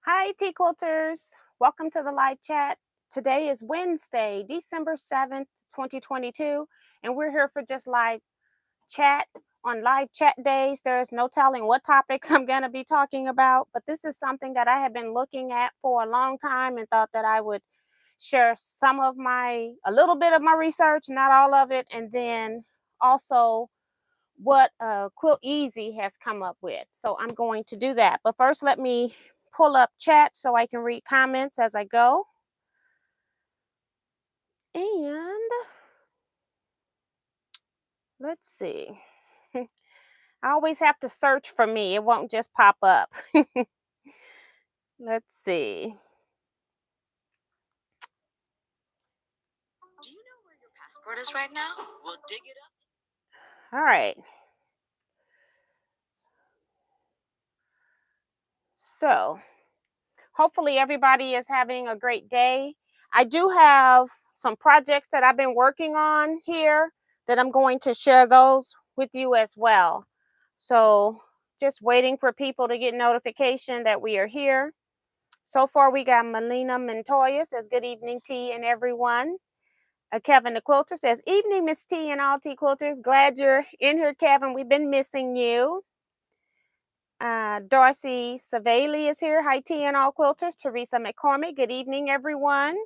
Hi, Teaquilters. Welcome to the live chat. Today is Wednesday, December 7th, 2022, and we're here for just live chat. On live chat days, there's no telling what topics I'm going to be talking about, but this is something that I have been looking at for a long time and thought that I would share a little bit of my research, not all of it, and then also what Quilt Easy has come up with. So I'm going to do that. But first, let me pull up chat so I can read comments as I go. And let's see. I always have to search for me. It won't just pop up. Let's see. Do you know where your passport is right now? We'll dig it up. All right. So hopefully everybody is having a great day. I do have some projects that I've been working on here that I'm going to share those with you as well. So just waiting for people to get notification that we are here. So far, we got Melina Montoya says, good evening, T and everyone. Kevin the Quilter says, evening, Miss T and all T Quilters. Glad you're in here, Kevin. We've been missing you. Darcy Savali is here. Hi, T and all Quilters. Teresa McCormick. Good evening, everyone.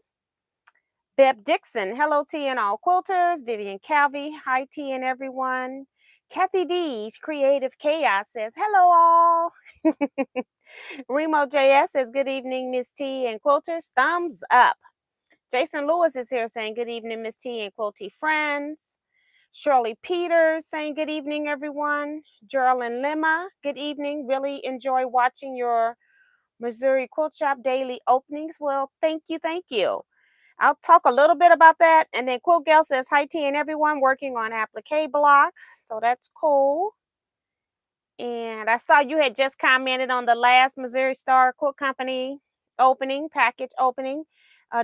Beb Dixon. Hello, T and all Quilters. Vivian Calvi. Hi, T and everyone. Kathy D's Creative Chaos says, hello, all. Remo JS says, good evening, Miss T and Quilters. Thumbs up. Jason Lewis is here saying, good evening, Miss T and Quilty friends. Shirley Peters saying, good evening, everyone. Geraldine Lima, good evening. Really enjoy watching your Missouri Quilt Shop daily openings. Well, thank you, thank you. I'll talk a little bit about that. And then Quilt Gal says, hi, T and everyone, working on applique block. So that's cool. And I saw you had just commented on the last Missouri Star Quilt Company package opening.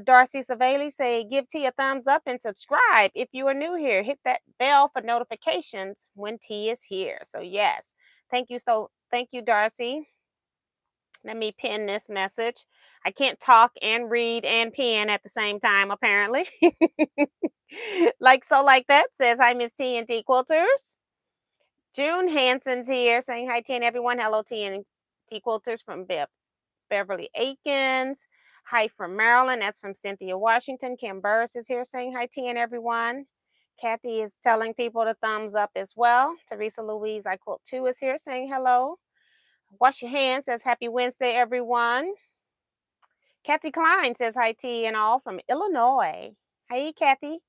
Darcy Savali say, give T a thumbs up and subscribe. If you are new here, hit that bell for notifications when T is here. So yes, thank you. So thank you, Darcy. Let me pin this message. I can't talk and read and pin at the same time, apparently. Like that says, hi, Miss T and T Quilters. June Hanson's here saying hi, T and everyone. Hello, T and T Quilters from Beverly Aikens. Hi from Maryland. That's from Cynthia Washington. Kim Burris is here saying hi, T and everyone. Kathy is telling people to thumbs up as well. Teresa Louise, I Quilt 2 is here saying hello. Wash your hands says happy Wednesday, everyone. Kathy Klein says hi, T and all from Illinois. Hey, Kathy.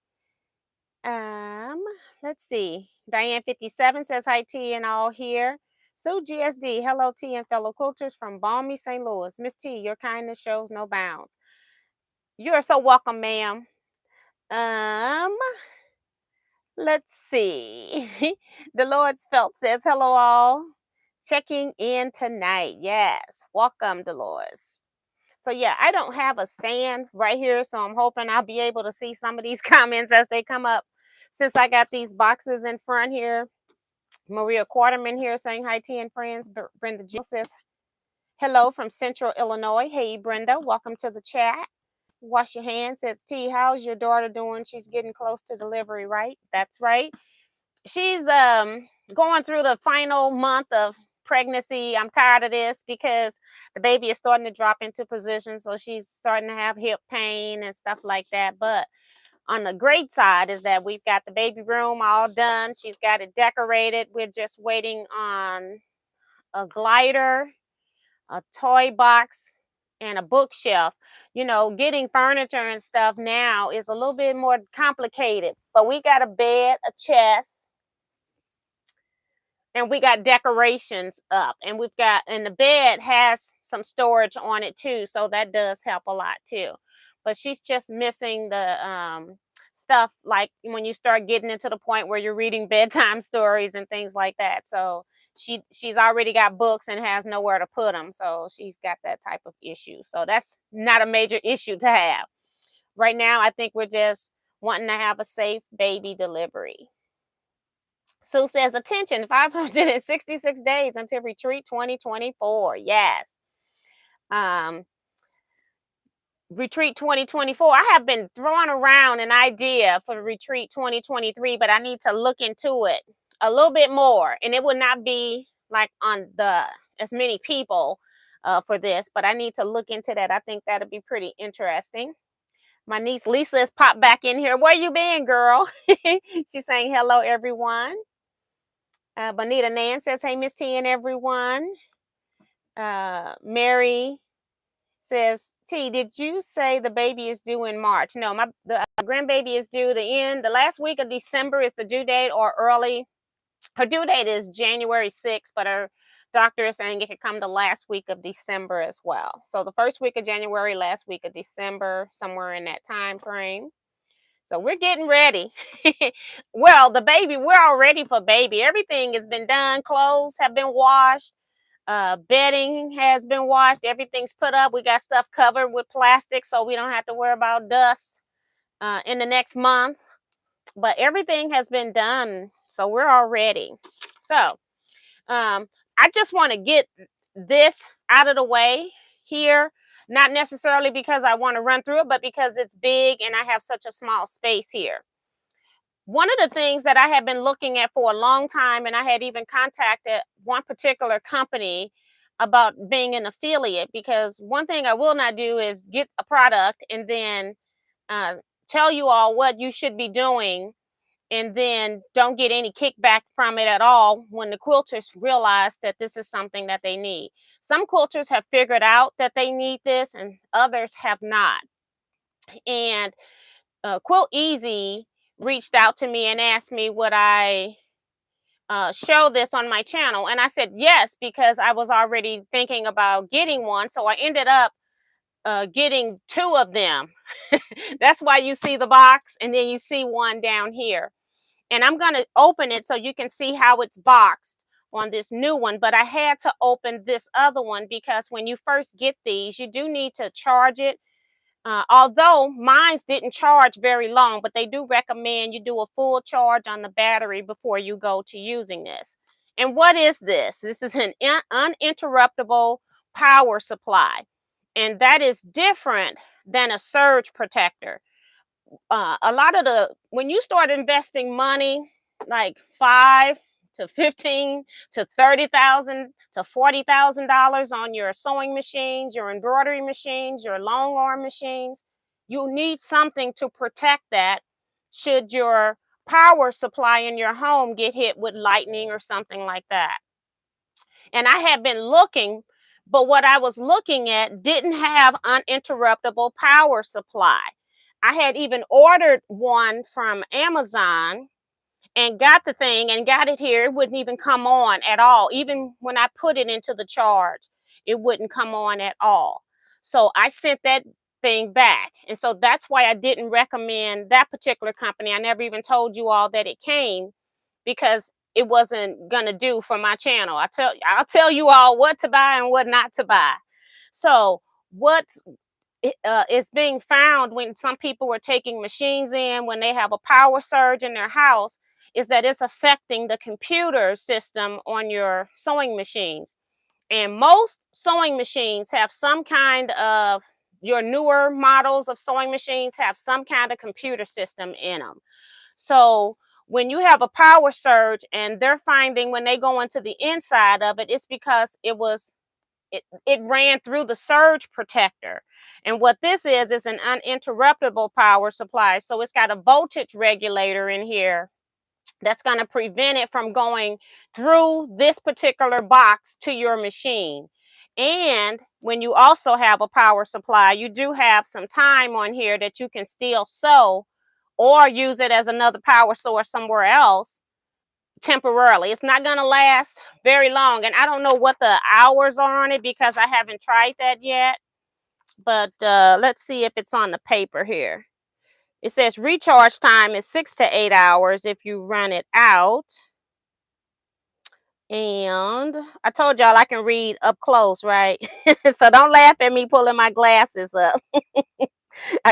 Let's see. Diane 57 says hi, T and all here. Sue GSD, hello, T and fellow quilters from balmy St. Louis. Miss T, your kindness shows no bounds. You are so welcome, ma'am. Let's see. The Lord's Felt says hello, all. Checking in tonight. Yes, welcome, Dolores. So yeah, I don't have a stand right here, so I'm hoping I'll be able to see some of these comments as they come up. Since I got these boxes in front here, Maria Quarterman here saying hi, T and friends. Brenda Jill says hello from Central Illinois. Hey, Brenda, welcome to the chat. Wash your hands says, T, how's your daughter doing? She's getting close to delivery, right? That's right. She's going through the final month of pregnancy. I'm tired of this because the baby is starting to drop into position, so she's starting to have hip pain and stuff like that. But on the great side is that we've got the baby room all done. She's got it decorated. We're just waiting on a glider, a toy box, and a bookshelf. You know, getting furniture and stuff now is a little bit more complicated, but we got a bed, a chest, and we got decorations up, and and the bed has some storage on it too, so that does help a lot too. But she's just missing the stuff, like when you start getting into the point where you're reading bedtime stories and things like that. So she's already got books and has nowhere to put them, so she's got that type of issue. So that's not a major issue to have right now. I think we're just wanting to have a safe baby delivery. Sue says, attention, 566 days until retreat 2024. Yes. Retreat 2024. I have been throwing around an idea for Retreat 2023, but I need to look into it a little bit more. And it would not be like on the as many people for this, but I need to look into that. I think that'd be pretty interesting. My niece Lisa has popped back in here. Where you been, girl? She's saying hello, everyone. Bonita Nan says, hey, Miss T and everyone. Mary says, T, did you say the baby is due in March? No, the grandbaby is due the last week of December is the due date, or early. Her due date is January 6th, but her doctor is saying it could come the last week of December as well. So the first week of January, last week of December, somewhere in that time frame. So we're getting ready. Well, the baby, we're all ready for baby. Everything has been done. Clothes have been washed. Bedding has been washed. Everything's put up. We got stuff covered with plastic so we don't have to worry about dust in the next month. But everything has been done, so we're all ready. So I just want to get this out of the way here. Not necessarily because I want to run through it, but because it's big and I have such a small space here. One of the things that I have been looking at for a long time, and I had even contacted one particular company about being an affiliate, because one thing I will not do is get a product and then tell you all what you should be doing and then don't get any kickback from it at all when the quilters realize that this is something that they need. Some quilters have figured out that they need this and others have not. And Quilt Easy reached out to me and asked me would I show this on my channel, and I said yes, because I was already thinking about getting one. So I ended up getting 2 of them. That's why you see the box and then you see one down here, and I'm going to open it so you can see how it's boxed on this new one. But I had to open this other one because when you first get these, you do need to charge it. Although mine didn't charge very long, but they do recommend you do a full charge on the battery before you go to using this. And what is this? This is an uninterruptible power supply. And that is different than a surge protector. A lot of when you start investing money, like $5 to $15 to $30,000 to $40,000 on your sewing machines, your embroidery machines, your long arm machines, you need something to protect that should your power supply in your home get hit with lightning or something like that. And I had been looking, but what I was looking at didn't have uninterruptible power supply. I had even ordered one from Amazon and got the thing and got it here. It wouldn't even come on at all. Even when I put it into the charge, it wouldn't come on at all. So I sent that thing back. And so that's why I didn't recommend that particular company. I never even told you all that it came, because it wasn't going to do for my channel. I'll tell you all what to buy and what not to buy. So what is being found when some people are taking machines in when they have a power surge in their house is that it's affecting the computer system on your sewing machines. And most sewing machines have some kind of, your newer models of sewing machines have some kind of computer system in them. So when you have a power surge and they're finding when they go into the inside of it, it's because it ran through the surge protector. And what this is an uninterruptible power supply. So it's got a voltage regulator in here that's going to prevent it from going through this particular box to your machine. And when you also have a power supply, you do have some time on here that you can still sew or use it as another power source somewhere else temporarily. It's not going to last very long, and I don't know what the hours are on it because I haven't tried that yet. But let's see if it's on the paper here. It says recharge time is 6 to 8 hours if you run it out. And I told y'all I can read up close, right? So don't laugh at me pulling my glasses up.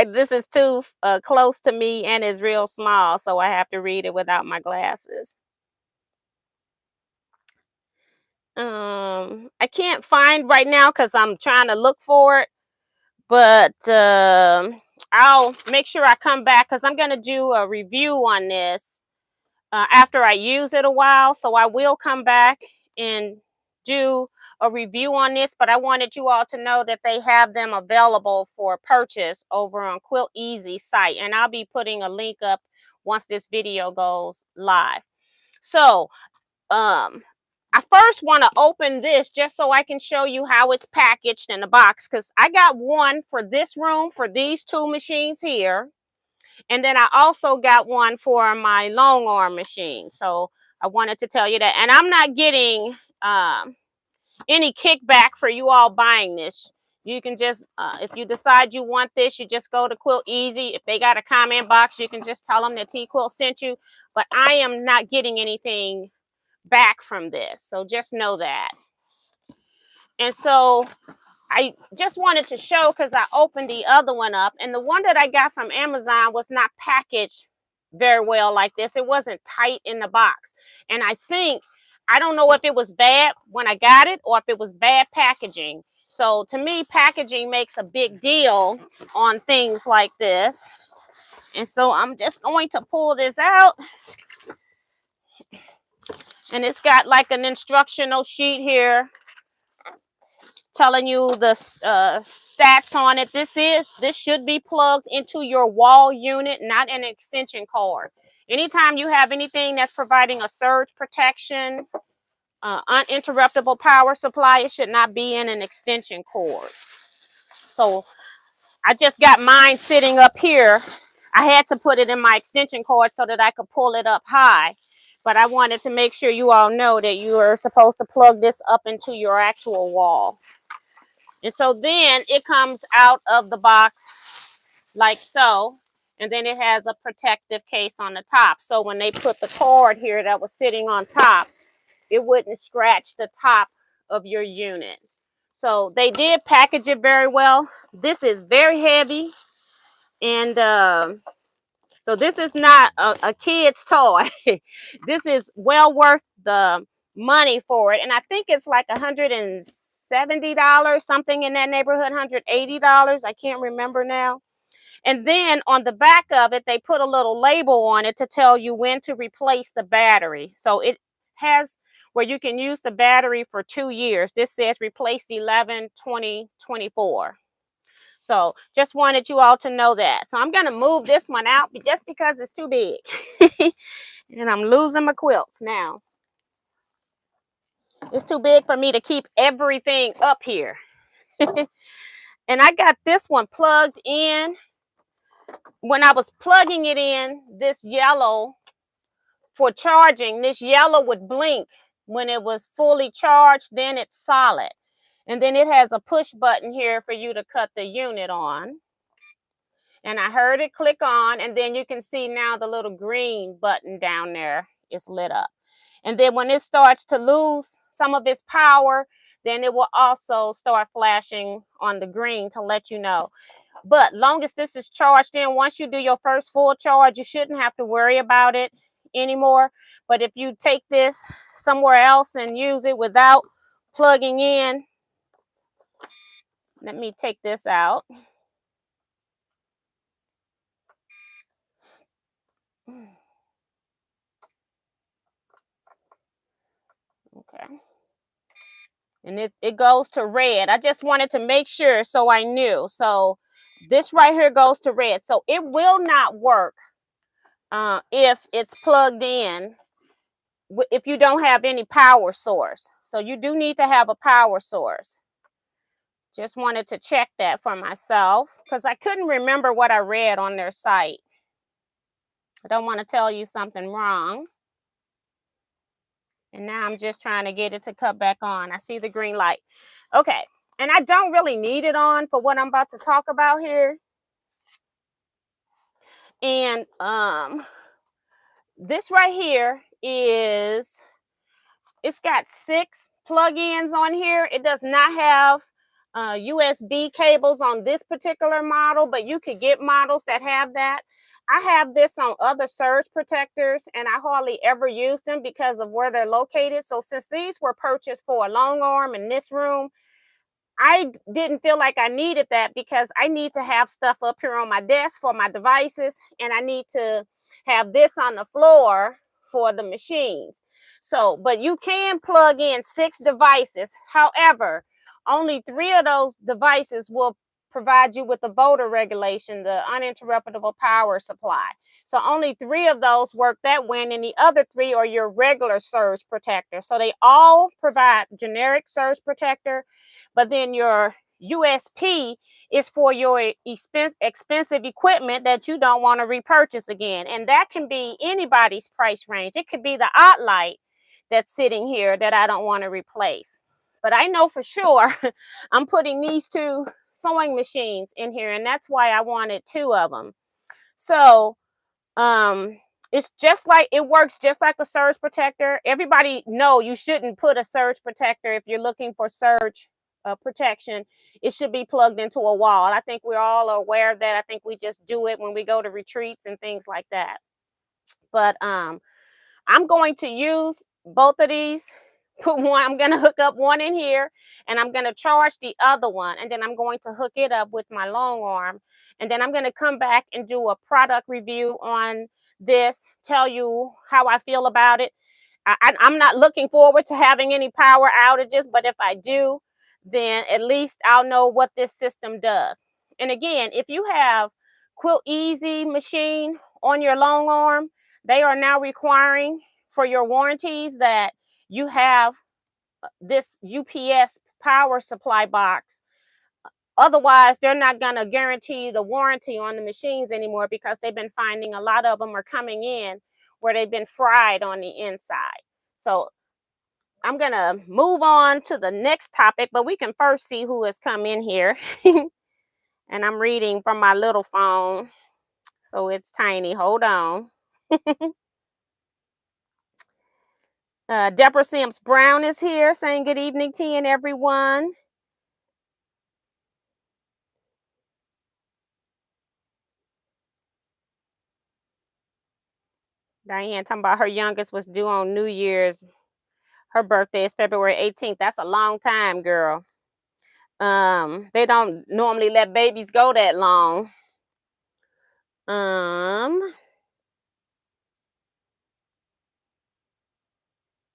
This is too close to me and is real small, so I have to read it without my glasses. I can't find right now because I'm trying to look for it, but I'll make sure I come back because I'm going to do a review on this after I use it a while. So I will come back and do a review on this, but I wanted you all to know that they have them available for purchase over on Quilt Easy site, and I'll be putting a link up once this video goes live. So I first want to open this just so I can show you how it's packaged in the box, because I got one for this room for these two machines here, and then I also got one for my long arm machine. So I wanted to tell you that. And I'm not getting any kickback for you all buying this. You can just, if you decide you want this, you just go to Quilt Easy. If they got a comment box, you can just tell them that Teaquilt sent you. But I am not getting anything back from this. So just know that. And so I just wanted to show, because I opened the other one up, and the one that I got from Amazon was not packaged very well like this. It wasn't tight in the box. And I don't know if it was bad when I got it or if it was bad packaging. So to me, packaging makes a big deal on things like this. And so I'm just going to pull this out. And it's got like an instructional sheet here telling you the stats on it. This should be plugged into your wall unit, not an extension cord. Anytime you have anything that's providing a surge protection, uninterruptible power supply, it should not be in an extension cord. So I just got mine sitting up here. I had to put it in my extension cord so that I could pull it up high. But I wanted to make sure you all know that you are supposed to plug this up into your actual wall. And so then it comes out of the box like so. And then it has a protective case on the top. So when they put the cord here that was sitting on top, it wouldn't scratch the top of your unit. So they did package it very well. This is very heavy. And so this is not a kid's toy. This is well worth the money for it. And I think it's like $170, something in that neighborhood, $180. I can't remember now. And then on the back of it, they put a little label on it to tell you when to replace the battery. So it has where you can use the battery for 2 years. This says replace 11/20/24. So just wanted you all to know that. So I'm going to move this one out just because it's too big. And I'm losing my quilts now. It's too big for me to keep everything up here. And I got this one plugged in. When I was plugging it in, this yellow for charging, this yellow would blink when it was fully charged. Then it's solid. And then it has a push button here for you to cut the unit on. And I heard it click on, and then you can see now the little green button down there is lit up. And then when it starts to lose some of its power, then it will also start flashing on the green to let you know. But long as this is charged in, once you do your first full charge, you shouldn't have to worry about it anymore. But if you take this somewhere else and use it without plugging in, let me take this out. Okay. And it goes to red. I just wanted to make sure so I knew. So this right here goes to red. So it will not work if it's plugged in, if you don't have any power source. So you do need to have a power source. Just wanted to check that for myself because I couldn't remember what I read on their site. I don't want to tell you something wrong. And now I'm just trying to get it to cut back on. I see the green light. Okay. And I don't really need it on for what I'm about to talk about here. And this right here it's got 6 plug-ins on here. It does not have USB cables on this particular model, but you could get models that have that. I have this on other surge protectors, and I hardly ever use them because of where they're located. So since these were purchased for a long arm in this room, I didn't feel like I needed that because I need to have stuff up here on my desk for my devices, and I need to have this on the floor for the machines. So, but you can plug in 6 devices. However, only 3 of those devices will provide you with the voltage regulation, the uninterruptible power supply. So only 3 of those work that way, and the other 3 are your regular surge protector. So they all provide generic surge protector, but then your USP is for your expensive equipment that you don't want to repurchase again. And that can be anybody's price range. It could be the odd light that's sitting here that I don't want to replace. But I know for sure I'm putting these 2 sewing machines in here, and that's why I wanted 2 of them. So it's just like, it works just like a surge protector. Everybody know you shouldn't put a surge protector if you're looking for surge protection. It should be plugged into a wall. I think we're all aware of that. I think we just do it when we go to retreats and things like that. But I'm going to use both of these. Put one, I'm going to hook up one in here, and I'm going to charge the other one, and then I'm going to hook it up with my long arm, and then I'm going to come back and do a product review on this, tell you how I feel about it. I'm not looking forward to having any power outages, but if I do, then at least I'll know what this system does. And again, if you have Quilt Easy machine on your long arm, they are now requiring for your warranties that you have this UPS power supply box. Otherwise, they're not going to guarantee the warranty on the machines anymore, because they've been finding a lot of them are coming in where they've been fried on the inside. So I'm going to move on to the next topic, but we can first see who has come in here. And I'm reading from my little phone, so it's tiny. Hold on. Deborah Sims Brown is here saying good evening to you and everyone. Diane talking about her youngest was due on New Year's. Her birthday is February 18th. That's a long time, girl. They don't normally let babies go that long.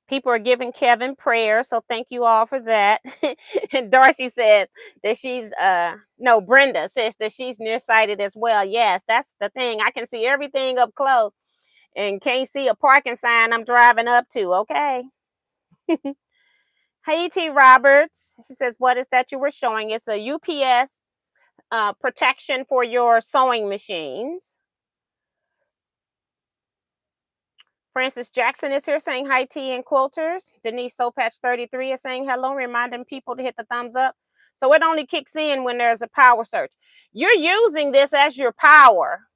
People are giving Kevin prayer, so thank you all for that. And Darcy says that she's no, Brenda says that she's nearsighted as well. Yes, that's the thing. I can see everything up close and can't see a parking sign I'm driving up to. Okay. Hey, T. Roberts. She says, what is that you were showing? It's a UPS protection for your sewing machines. Francis Jackson is here saying hi, T and Quilters. Denise Sopatch 33 is saying hello, reminding people to hit the thumbs up. So it only kicks in when there's a power surge. You're using this as your power,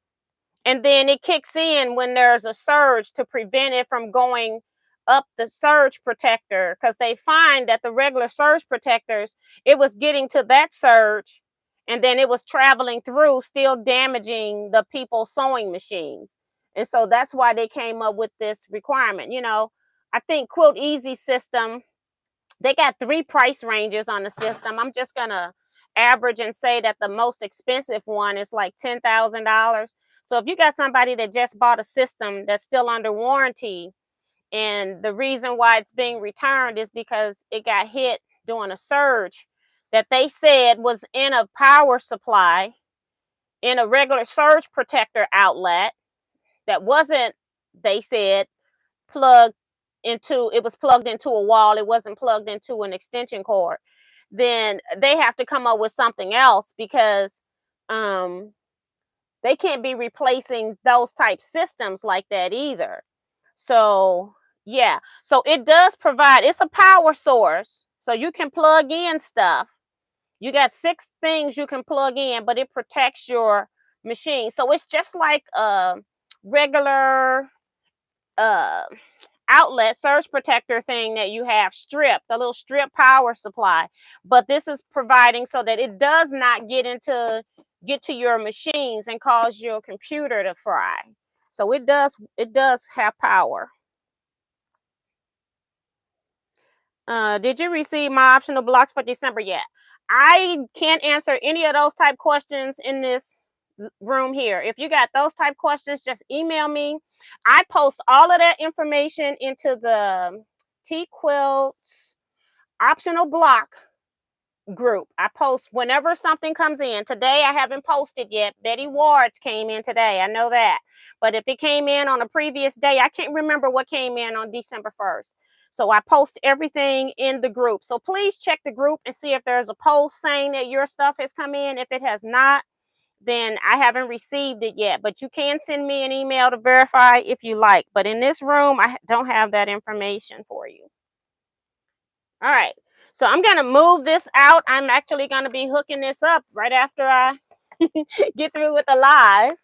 and then it kicks in when there's a surge to prevent it from going up the surge protector, because they find that the regular surge protectors, it was getting to that surge, and then it was traveling through, still damaging the people's sewing machines. And so that's why they came up with this requirement. You know, I think Quilt Easy system, they got 3 price ranges on the system. I'm just gonna average and say that the most expensive one is like $10,000. So if you got somebody that just bought a system that's still under warranty, and the reason why it's being returned is because it got hit during a surge that they said was in a power supply in a regular surge protector outlet that wasn't, they said, plugged into, it was plugged into a wall, it wasn't plugged into an extension cord, then they have to come up with something else, because they can't be replacing those type systems like that either. So yeah, so it does provide, it's a power source, so you can plug in stuff. You got 6 things you can plug in, but it protects your machine. So it's just like a regular outlet surge protector thing that you have, strip, the little strip power supply. But this is providing so that it does not get to your machines and cause your computer to fry. So it does have power. Did you receive my optional blocks for December yet? I can't answer any of those type questions in this room here. If you got those type questions, just email me. I post all of that information into the Teaquilts optional block group. I post whenever something comes in. Today I haven't posted yet. Betty Ward's came in today. I know that. But if it came in on a previous day, I can't remember what came in on December 1st. So I post everything in the group. So please check the group and see if there's a post saying that your stuff has come in. If it has not, then I haven't received it yet. But you can send me an email to verify if you like. But in this room, I don't have that information for you. All right. So I'm going to move this out. I'm actually going to be hooking this up right after I get through with the live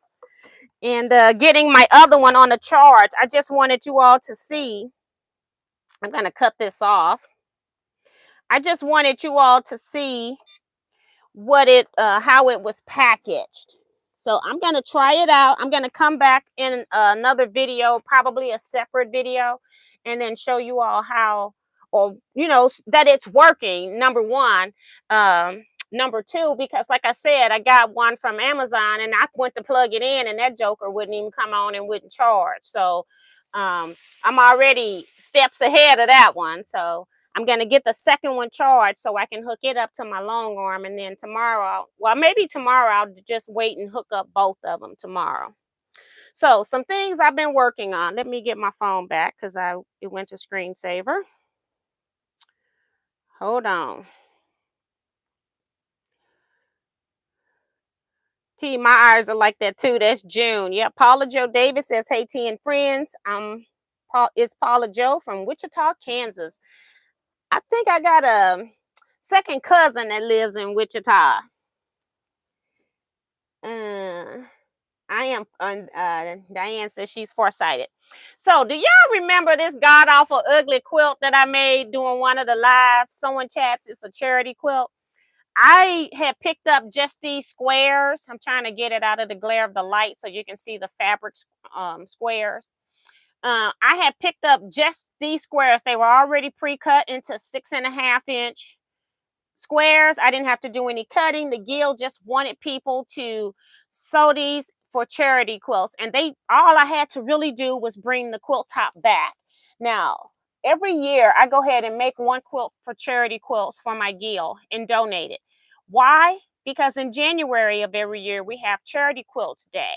and getting my other one on the charge. I just wanted you all to see. I'm going to cut this off. I just wanted you all to see what how it was packaged. So I'm going to try it out. I'm going to come back in another video, probably a separate video, and then show you all how, or that it's working, number one. Number two, because like I said, I got one from Amazon and I went to plug it in and that joker wouldn't even come on and wouldn't charge. So I'm already steps ahead of that one. So I'm going to get the second one charged so I can hook it up to my long arm. And then tomorrow, maybe tomorrow I'll just wait and hook up both of them tomorrow. So some things I've been working on. Let me get my phone back because it went to screensaver. Hold on. T, my eyes are like that too. That's June. Yeah, Paula Joe Davis says, hey, T and friends. It's Paula Joe from Wichita, Kansas. I think I got a second cousin that lives in Wichita. I am, Diane says she's farsighted. So do y'all remember this god-awful ugly quilt that I made doing one of the live? Someone chats, it's a charity quilt. I had picked up just these squares. I'm trying to get it out of the glare of the light so you can see the fabric squares. I had picked up just these squares. They were already pre-cut into 6.5-inch squares. I didn't have to do any cutting. The guild just wanted people to sew these for charity quilts. And all I had to really do was bring the quilt top back. Now, every year I go ahead and make one quilt for charity quilts for my guild and donate it. Why? Because in January of every year, we have Charity Quilts Day.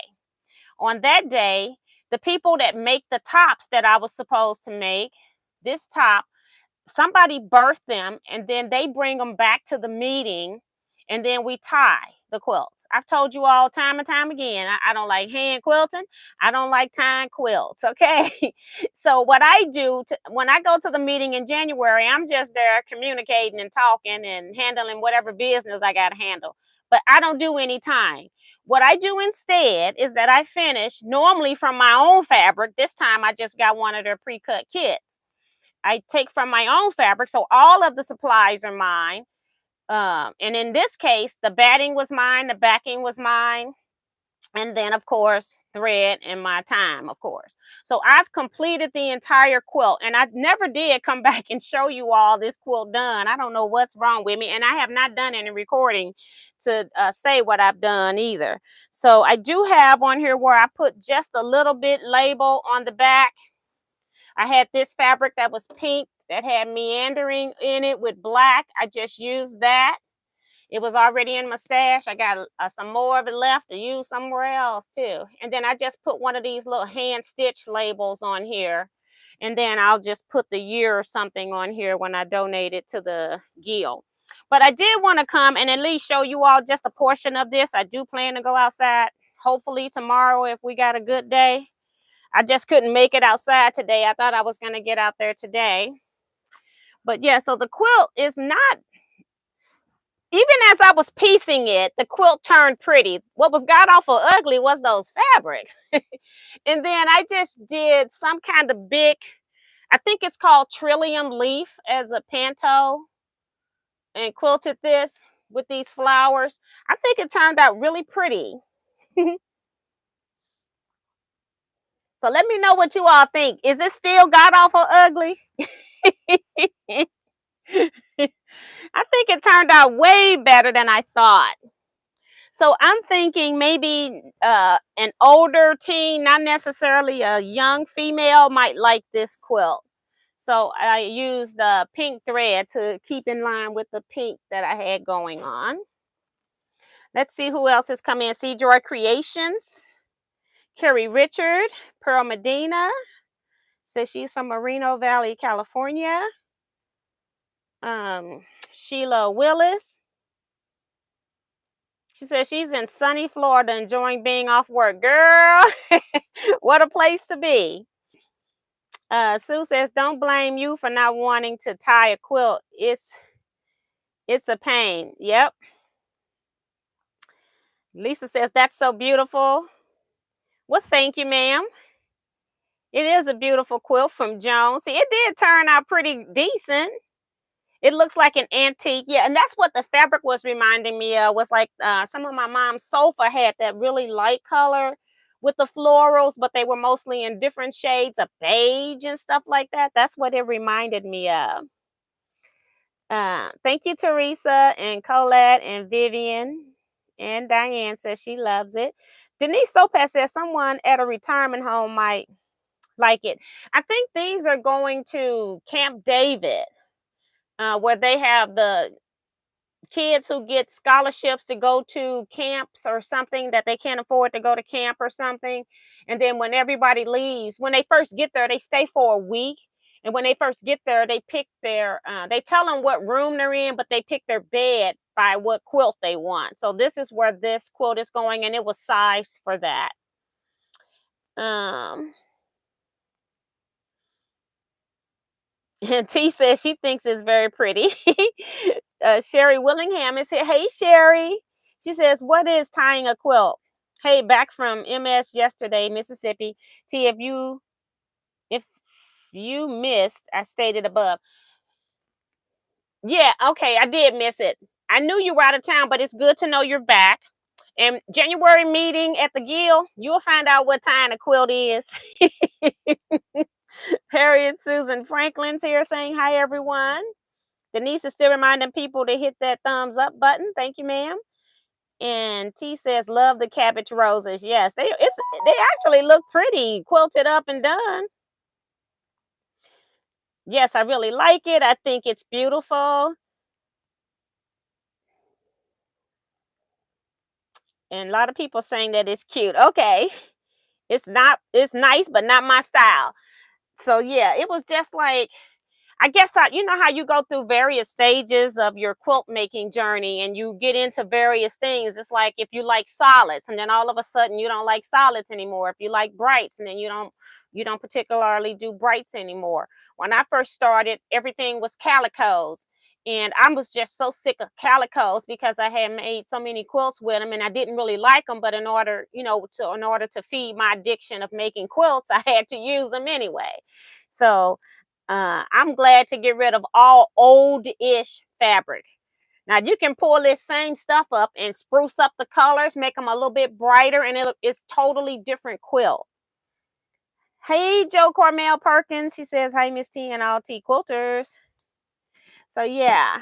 On that day, the people that make the tops that I was supposed to make, this top, somebody birthed them and then they bring them back to the meeting and then we tie the quilts. I've told you all time and time again, I don't like hand quilting. I don't like tying quilts, okay? So what I do when I go to the meeting in January, I'm just there communicating and talking and handling whatever business I got to handle. But I don't do any tying. What I do instead is that I finish normally from my own fabric. This time I just got one of their pre-cut kits. I take from my own fabric, so all of the supplies are mine. And in this case, the batting was mine, the backing was mine, and then, of course, thread and my time, of course. So I've completed the entire quilt, and I never did come back and show you all this quilt done. I don't know what's wrong with me, and I have not done any recording to say what I've done either. So I do have on here where I put just a little bit label on the back. I had this fabric that was pink that had meandering in it with black. I just used that. It was already in my stash. I got some more of it left to use somewhere else too. And then I just put one of these little hand stitch labels on here. And then I'll just put the year or something on here when I donate it to the guild. But I did want to come and at least show you all just a portion of this. I do plan to go outside, hopefully tomorrow if we got a good day. I just couldn't make it outside today. I thought I was going to get out there today. But yeah, so the quilt is not, even as I was piecing it, the quilt turned pretty. What was god awful ugly was those fabrics. And then I just did some kind of big, I think it's called Trillium Leaf as a panto, and quilted this with these flowers. I think it turned out really pretty. So let me know what you all think. Is it still god awful ugly? I think it turned out way better than I thought. So I'm thinking maybe an older teen, not necessarily a young female, might like this quilt. So I used the pink thread to keep in line with the pink that I had going on. Let's see who else has come in. See Joy Creations, Carrie Richard, Pearl Medina, says she's from Moreno Valley, California. Sheila Willis, she says she's in sunny Florida enjoying being off work. Girl, what a place to be. Sue says, don't blame you for not wanting to tie a quilt. It's a pain. Yep. Lisa says, that's so beautiful. Well, thank you, ma'am. It is a beautiful quilt from Joan. See, it did turn out pretty decent. It looks like an antique. Yeah, and that's what the fabric was reminding me of. Was like some of my mom's sofa had that really light color with the florals, but they were mostly in different shades of beige and stuff like that. That's what it reminded me of. Thank you, Teresa and Colette and Vivian. And Diane says she loves it. Denise Sopez says someone at a retirement home might like it. I think these are going to Camp David, where they have the kids who get scholarships to go to camps or something that they can't afford to go to camp or something. And then when everybody leaves, when they first get there, they stay for a week. And when they first get there, they pick their, they tell them what room they're in, but they pick their bed by what quilt they want. So this is where this quilt is going, and it was sized for that. And T says she thinks it's very pretty. Sherry Willingham is here. Hey, Sherry. She says, what is tying a quilt? Hey, back from MS yesterday, Mississippi. T, if you missed, I stated above. Yeah, okay, I did miss it. I knew you were out of town, but it's good to know you're back. And January meeting at the Guild, you'll find out what tying a quilt is. Harriet Susan Franklin's here saying hi, everyone. Denise is still reminding people to hit that thumbs up button. Thank you, ma'am. And T says, love the cabbage roses. Yes, they actually look pretty, quilted up and done. Yes, I really like it. I think it's beautiful. And a lot of people saying that it's cute. Okay. It's nice, but not my style. So yeah, it was just like, I guess you know how you go through various stages of your quilt making journey and you get into various things. It's like if you like solids and then all of a sudden you don't like solids anymore. If you like brights and then you don't particularly do brights anymore. When I first started, everything was calicos. And I was just so sick of calicos because I had made so many quilts with them and I didn't really like them. But in order to feed my addiction of making quilts, I had to use them anyway. So I'm glad to get rid of all old-ish fabric. Now you can pull this same stuff up and spruce up the colors, make them a little bit brighter, and it's totally different quilt. Hey, Joe Cormel Perkins. She says, hi, Miss T and all T quilters. So yeah.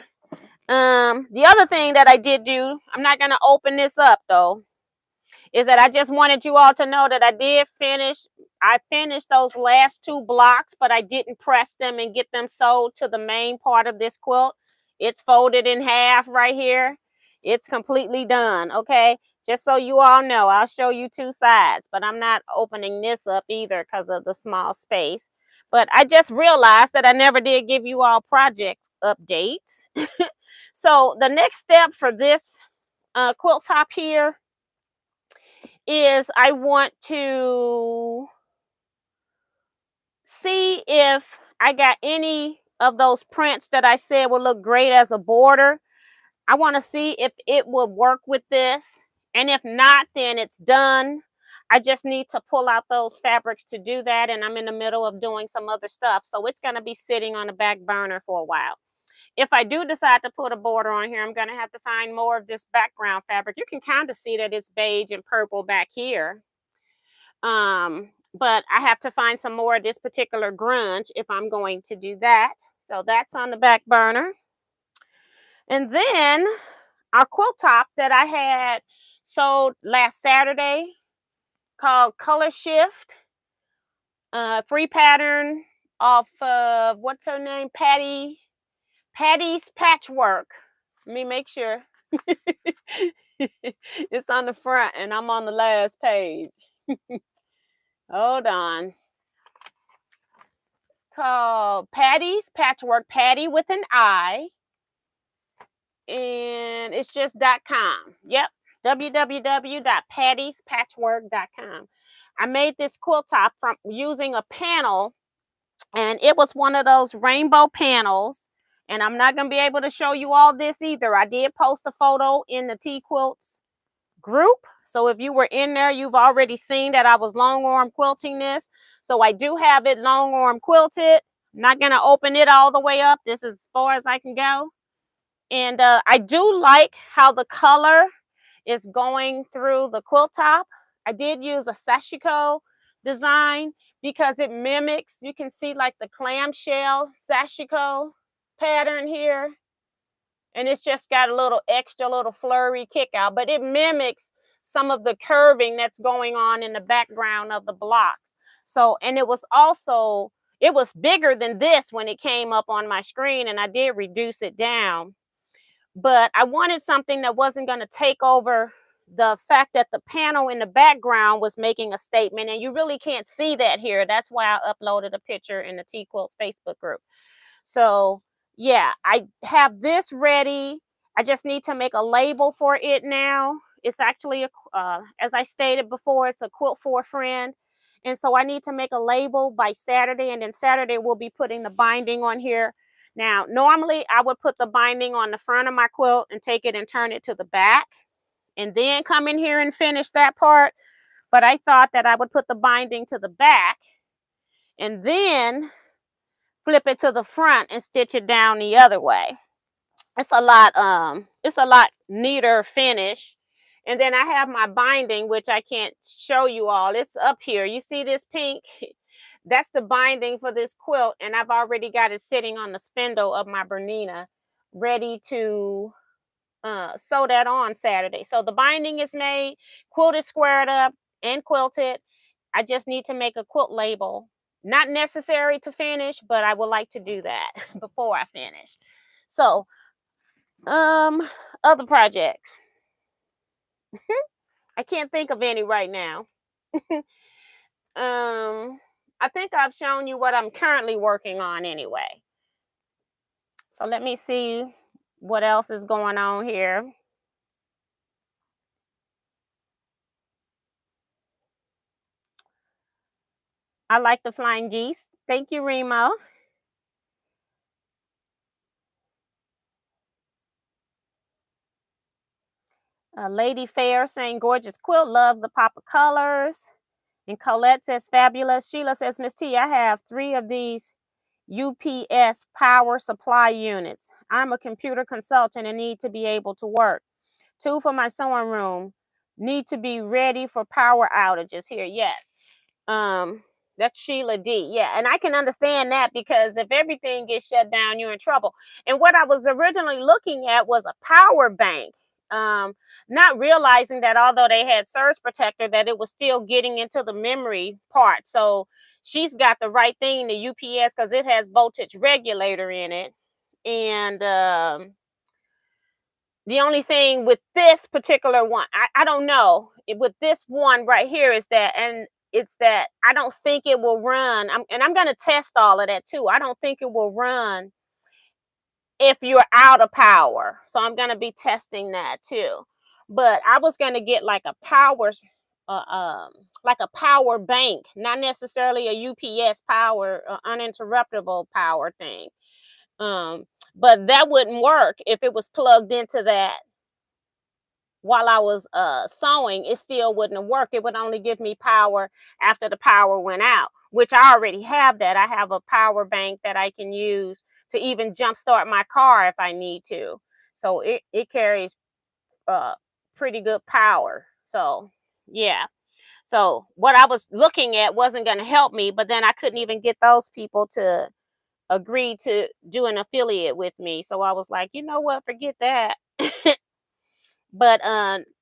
The other thing that I did do, I'm not going to open this up though, is that I just wanted you all to know that I finished those last 2 blocks, but I didn't press them and get them sewed to the main part of this quilt. It's folded in half right here. It's completely done, okay? Just so you all know, I'll show you 2 sides, but I'm not opening this up either because of the small space. But I just realized that I never did give you all project updates. So the next step for this quilt top here is I want to see if I got any of those prints that I said would look great as a border. I want to see if it will work with this. And if not, then it's done. I just need to pull out those fabrics to do that, and I'm in the middle of doing some other stuff, so it's going to be sitting on the back burner for a while. If I do decide to put a border on here, I'm going to have to find more of this background fabric. You can kind of see that it's beige and purple back here. But I have to find some more of this particular grunge if I'm going to do that. So that's on the back burner. And then our quilt top that I had sold last Saturday called Color Shift, free pattern off of, what's her name? Patty's Patchwork. Let me make sure. It's on the front and I'm on the last page. Hold on. It's called Patty's Patchwork, Patty with an I. And it's just .com. Yep. www.pattyspatchwork.com. I made this quilt top from using a panel, and it was one of those rainbow panels. And I'm not going to be able to show you all this either. I did post a photo in the Teaquilts group. So if you were in there, you've already seen that I was long arm quilting this. So I do have it long arm quilted. I'm not going to open it all the way up. This is as far as I can go. And I do like how the color is going through the quilt top. I did use a sashiko design because it mimics, you can see like the clamshell sashiko pattern here. And it's just got a little extra little flurry kick out, but it mimics some of the curving that's going on in the background of the blocks. So, and it was bigger than this when it came up on my screen, and I did reduce it down. But I wanted something that wasn't going to take over the fact that the panel in the background was making a statement, and you really can't see that here. That's why I uploaded a picture in the Teaquilts Facebook group. So yeah, I have this ready. I just need to make a label for it now. It's actually, as I stated before, it's a quilt for a friend. And so I need to make a label by Saturday, and then Saturday we'll be putting the binding on here. Now, normally I would put the binding on the front of my quilt and take it and turn it to the back and then come in here and finish that part. But I thought that I would put the binding to the back and then flip it to the front and stitch it down the other way. It's a lot neater finish. And then I have my binding, which I can't show you all. It's up here. You see this pink? That's the binding for this quilt, and I've already got it sitting on the spindle of my Bernina, ready to sew that on Saturday. So the binding is made, quilt is squared up and quilted. I just need to make a quilt label. Not necessary to finish, but I would like to do that before I finish. So, other projects. I can't think of any right now. I think I've shown you what I'm currently working on anyway. So let me see what else is going on here. I like the flying geese. Thank you, Remo. Lady Fair saying gorgeous quilt, loves the pop of colors. And Colette says fabulous. Sheila says, Miss T, I have 3 of these UPS power supply units. I'm a computer consultant and need to be able to work. 2 for my sewing room. Need to be ready for power outages here. Yes. That's Sheila D. Yeah, and I can understand that because if everything gets shut down, you're in trouble. And what I was originally looking at was a power bank. Not realizing that although they had surge protector, that it was still getting into the memory part. So she's got the right thing, the UPS, because it has voltage regulator in it. And the only thing with this particular one, I don't know, with this one right here is that, and it's that I don't think it will run. I'm going to test all of that too. I don't think it will run if you're out of power. So I'm going to be testing that too. But I was going to get like a like a power bank, not necessarily a UPS power, uninterruptible power thing. But that wouldn't work if it was plugged into that while I was sewing, it still wouldn't have worked. It would only give me power after the power went out, which I already have that. I have a power bank that I can use to even jumpstart my car if I need to. So it carries uh pretty good power. So yeah. So what I was looking at wasn't going to help me, but then I couldn't even get those people to agree to do an affiliate with me. So I was like, you know what, forget that. But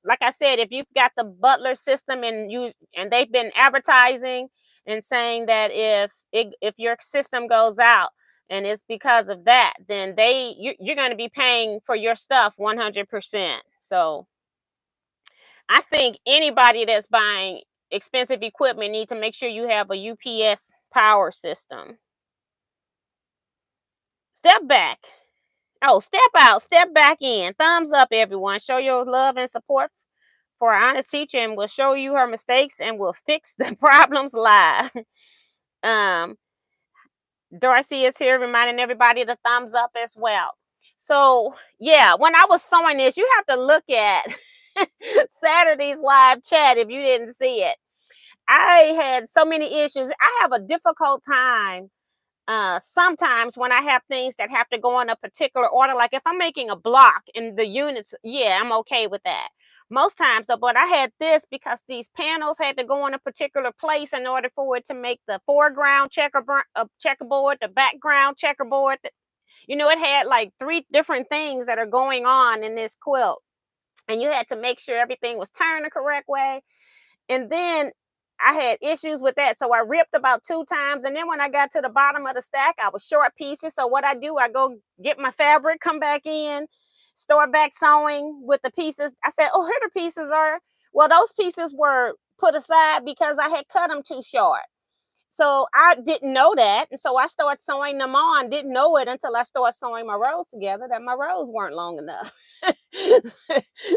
like I said, if you've got the butler system and they've been advertising and saying that if your system goes out and it's because of that, then you're going to be paying for your stuff 100%. So I think anybody that's buying expensive equipment need to make sure you have a UPS power system. Step back. Oh, step out, step back in. Thumbs up, everyone. Show your love and support for our honest teacher, and will show you her mistakes and will fix the problems live. um, Darcy is here reminding everybody to thumbs up as well. So yeah, when I was sewing this, you have to look at Saturday's live chat if you didn't see it. I had so many issues. I have a difficult time sometimes when I have things that have to go in a particular order. Like if I'm making a block in the units, yeah, I'm okay with that most times. But I had this because these panels had to go in a particular place in order for it to make the foreground checkerboard, the background checkerboard. It had like 3 different things that are going on in this quilt, and you had to make sure everything was turned the correct way. And then I had issues with that. So I ripped about 2 times. And then when I got to the bottom of the stack, I was short pieces. So what I do, I go get my fabric, come back in, start back sewing with the pieces. I said, oh, here the pieces are. Well, those pieces were put aside because I had cut them too short. So I didn't know that. And so I started sewing them on, didn't know it until I started sewing my rows together that my rows weren't long enough.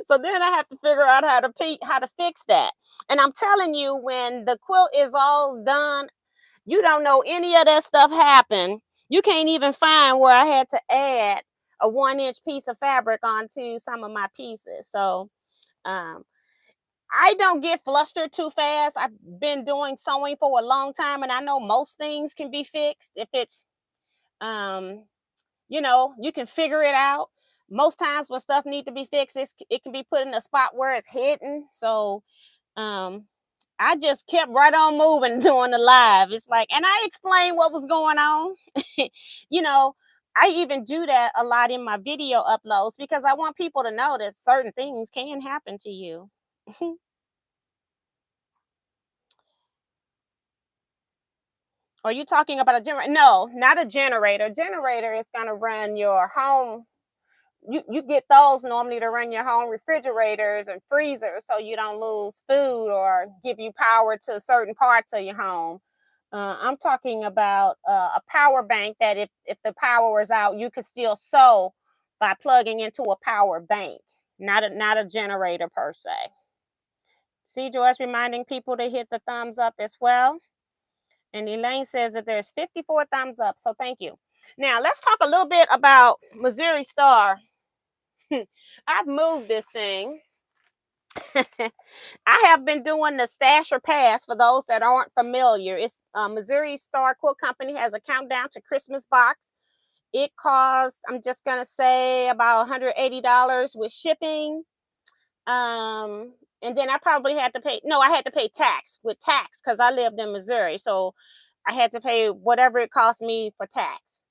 So then I have to figure out how to fix that. And I'm telling you, when the quilt is all done, you don't know any of that stuff happened. You can't even find where I had to add a 1-inch piece of fabric onto some of my pieces. So um, I don't get flustered too fast. I've been doing sewing for a long time, and I know most things can be fixed if it's, um, you can figure it out. Most times when stuff need to be fixed, it can be put in a spot where it's hidden. So um, I just kept right on moving doing the live. It's like, and I explained what was going on. you know, I even do that a lot in my video uploads because I want people to know that certain things can happen to you. Are you talking about a generator? No, not a generator. Generator is going to run your home. You get those normally to run your home refrigerators and freezers so you don't lose food or give you power to certain parts of your home. I'm talking about a power bank that if the power is out, you could still sew by plugging into a power bank, not a generator per se. See, Joyce reminding people to hit the thumbs up as well. And Elaine says that there's 54 thumbs up. So thank you. Now let's talk a little bit about Missouri Star. I've moved this thing. I have been doing the stash or pass for those that aren't familiar. It's Missouri Star Quilt Company has a countdown to Christmas box. It costs, I'm just gonna say, about $180 with shipping. And then I probably had to pay. No, I had to pay tax because I lived in Missouri, so I had to pay whatever it cost me for tax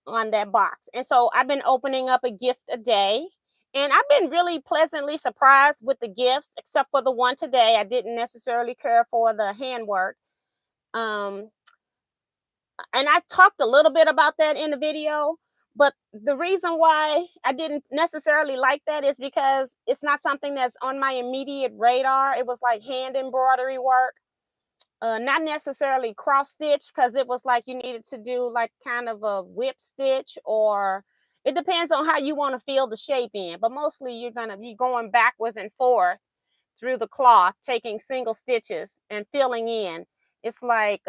on that box. And so I've been opening up a gift a day. And I've been really pleasantly surprised with the gifts, except for the one today. I didn't necessarily care for the handwork. Um, and I talked a little bit about that in the video. But the reason why I didn't necessarily like that is because it's not something that's on my immediate radar. It was like hand embroidery work, not necessarily cross stitch, because it was like you needed to do like kind of a whip stitch, or it depends on how you want to feel the shape in, but mostly you're going to be going backwards and forth through the cloth, taking single stitches and filling in. It's like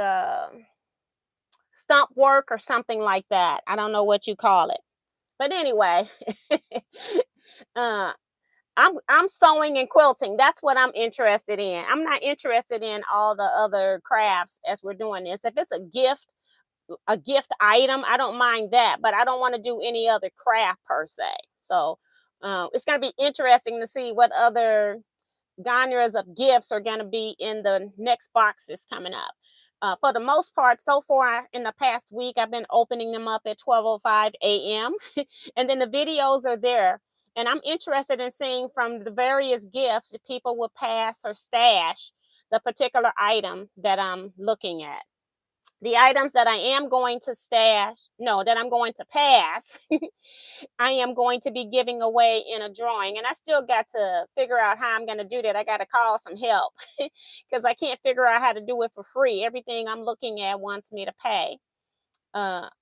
stump work or something like that. I don't know what you call it, but anyway. uh I'm sewing and quilting. That's what I'm interested in. I'm not interested in all the other crafts as we're doing this. If it's a gift item, I don't mind that, but I don't want to do any other craft per se. So it's going to be interesting to see what other genres of gifts are going to be in the next boxes coming up. For the most part, so far in the past week, I've been opening them up at 12:05 a.m. and then the videos are there. And I'm interested in seeing from the various gifts that people will pass or stash the particular item that I'm looking at. The items that I am going to stash, no, that I'm going to pass, I am going to be giving away in a drawing. And I still got to figure out how I'm going to do that. I got to call some help because I can't figure out how to do it for free. Everything I'm looking at wants me to pay.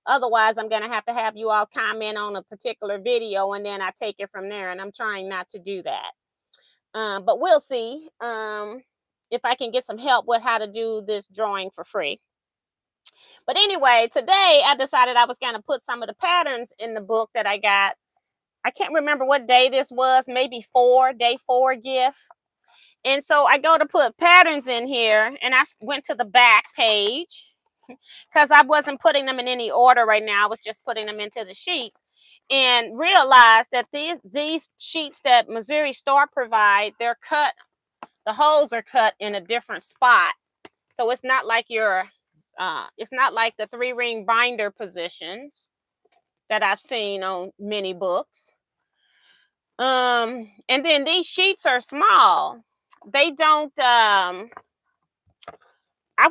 Otherwise, I'm going to have you all comment on a particular video and then I take it from there. And I'm trying not to do that. But we'll see if I can get some help with how to do this drawing for free. But anyway, today I decided I was going to put some of the patterns in the book that I got. I can't remember what day this was, maybe day 4 gift. And so I go to put patterns in here and I went to the back page because I wasn't putting them in any order right now. I was just putting them into the sheets and realized that these sheets that Missouri Star provide, they're cut, the holes are cut in a different spot. So it's not like it's not like the 3-ring binder positions that I've seen on many books. And then these sheets are small. They don't, I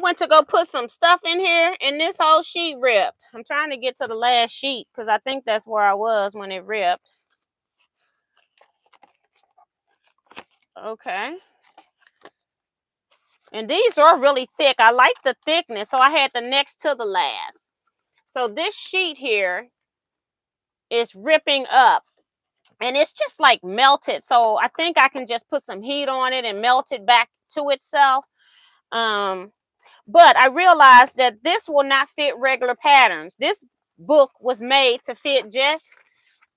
went to go put some stuff in here and this whole sheet ripped. I'm trying to get to the last sheet because I think that's where I was when it ripped. Okay. And these are really thick. I like the thickness, so I had the next to the last. So this sheet here is ripping up and it's just like melted. So I think I can just put some heat on it and melt it back to itself. But I realized that this will not fit regular patterns. This book was made to fit just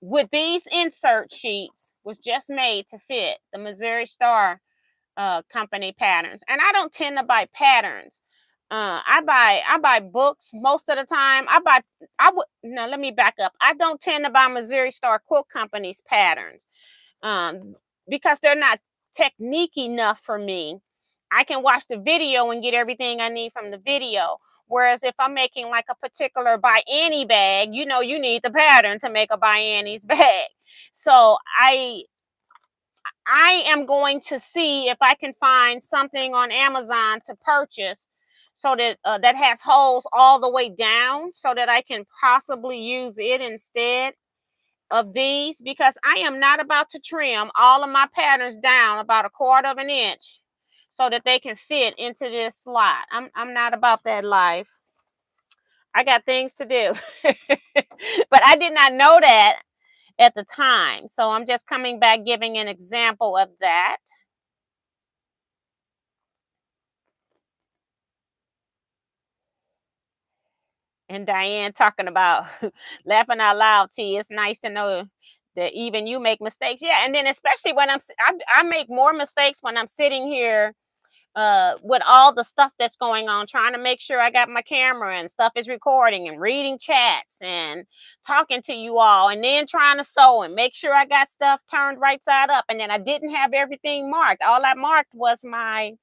with these insert sheets, was just made to fit the Missouri Star company patterns. And I don't tend to buy patterns. I buy books most of the time. No, let me back up. I don't tend to buy Missouri Star Quilt Company's patterns because they're not technique enough for me. I can watch the video and get everything I need from the video. Whereas if I'm making like a particular by Annie bag, you know, you need the pattern to make a by Annie's bag. So I am going to see if I can find something on Amazon to purchase so that that has holes all the way down so that I can possibly use it instead of these, because I am not about to trim all of my patterns down about 1/4 of an inch so that they can fit into this slot. I'm not about that life. I got things to do. But I did not know that at the time. So I'm just coming back giving an example of that. And Diane talking about laughing out loud, T. It's nice to know that even you make mistakes. Yeah, and then especially when I make more mistakes when I'm sitting here with all the stuff that's going on, trying to make sure I got my camera and stuff is recording and reading chats and talking to you all, and then trying to sew and make sure I got stuff turned right side up. And then I didn't have everything marked. All I marked was my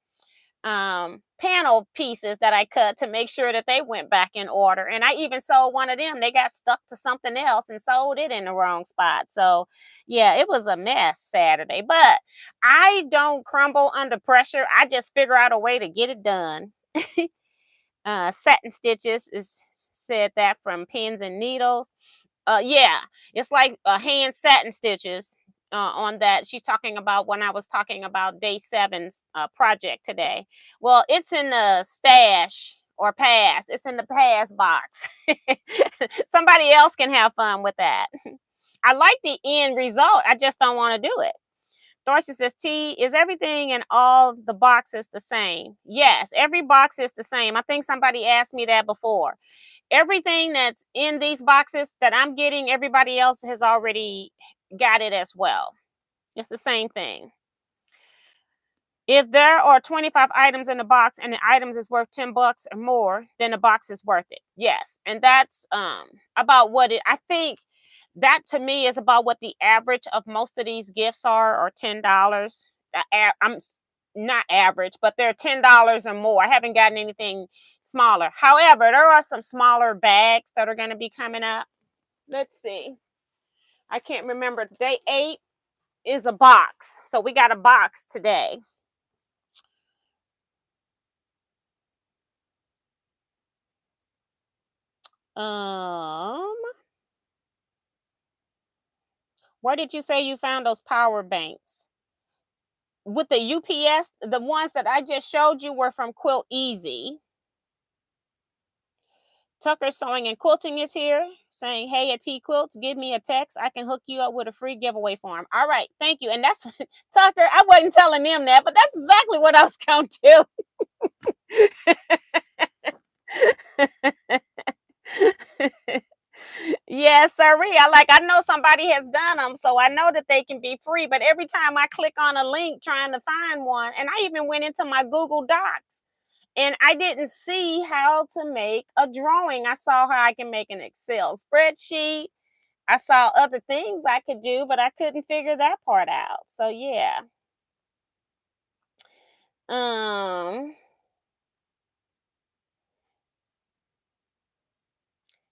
panel pieces that I cut to make sure that they went back in order. And I even sold one of them. They got stuck to something else and sold it in the wrong spot. So yeah, it was a mess Saturday, but I don't crumble under pressure. I just figure out a way to get it done. Satin stitches is said that from pins and needles. Yeah, it's like hand satin stitches on that. She's talking about when I was talking about day 7's project today. Well, it's in the stash or pass. It's in the pass box. Somebody else can have fun with that. I like the end result. I just don't want to do it. Dorsey says, T, is everything in all the boxes the same? Yes, every box is the same. I think somebody asked me that before. Everything that's in these boxes that I'm getting, everybody else has already got it as well. It's the same thing. If there are 25 items in the box and the items is worth $10 or more, then the box is worth it. Yes. And that's about what I think that to me is about what the average of most of these gifts are, or $10. I'm not average, but they're $10 or more. I haven't gotten anything smaller. However, there are some smaller bags that are going to be coming up. Let's see. I can't remember. Day 8 is a box. So we got a box today. Where did you say you found those power banks? With the UPS, the ones that I just showed you were from Quilt Easy. Tucker Sewing and Quilting is here saying, hey, at Teaquilts, give me a text. I can hook you up with a free giveaway form. All right, thank you. And that's Tucker. I wasn't telling them that, but that's exactly what I was going to tell. Yes, sirree. I know somebody has done them, so I know that they can be free. But every time I click on a link trying to find one, and I even went into my Google Docs, and I didn't see how to make a drawing. I saw how I can make an Excel spreadsheet. I saw other things I could do, but I couldn't figure that part out. So yeah.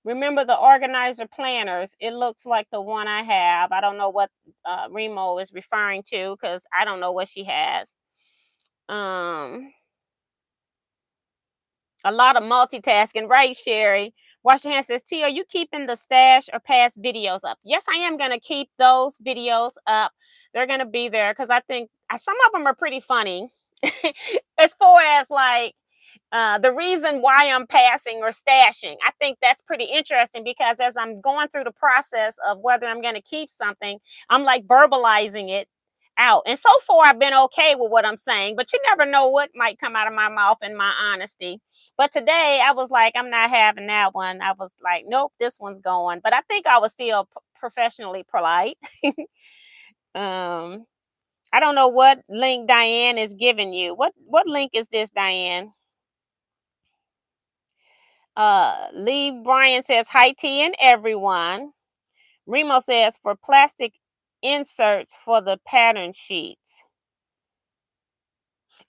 Remember the organizer planners. It looks like the one I have. I don't know what Remo is referring to, because I don't know what she has. A lot of multitasking, right, Sherry? Wash your hands says, T, are you keeping the stash or past videos up? Yes, I am going to keep those videos up. They're going to be there because I think some of them are pretty funny. As far as the reason why I'm passing or stashing. I think that's pretty interesting, because as I'm going through the process of whether I'm going to keep something, I'm like verbalizing it out. And so far, I've been okay with what I'm saying, but you never know what might come out of my mouth in my honesty. But today I was like, I'm not having that one. I was like, nope, this one's going. But I think I was still professionally polite. I don't know what link Diane is giving you. What link is this, Diane? Lee Bryan says, hi T and everyone. Remo says, for plastic inserts for the pattern sheets.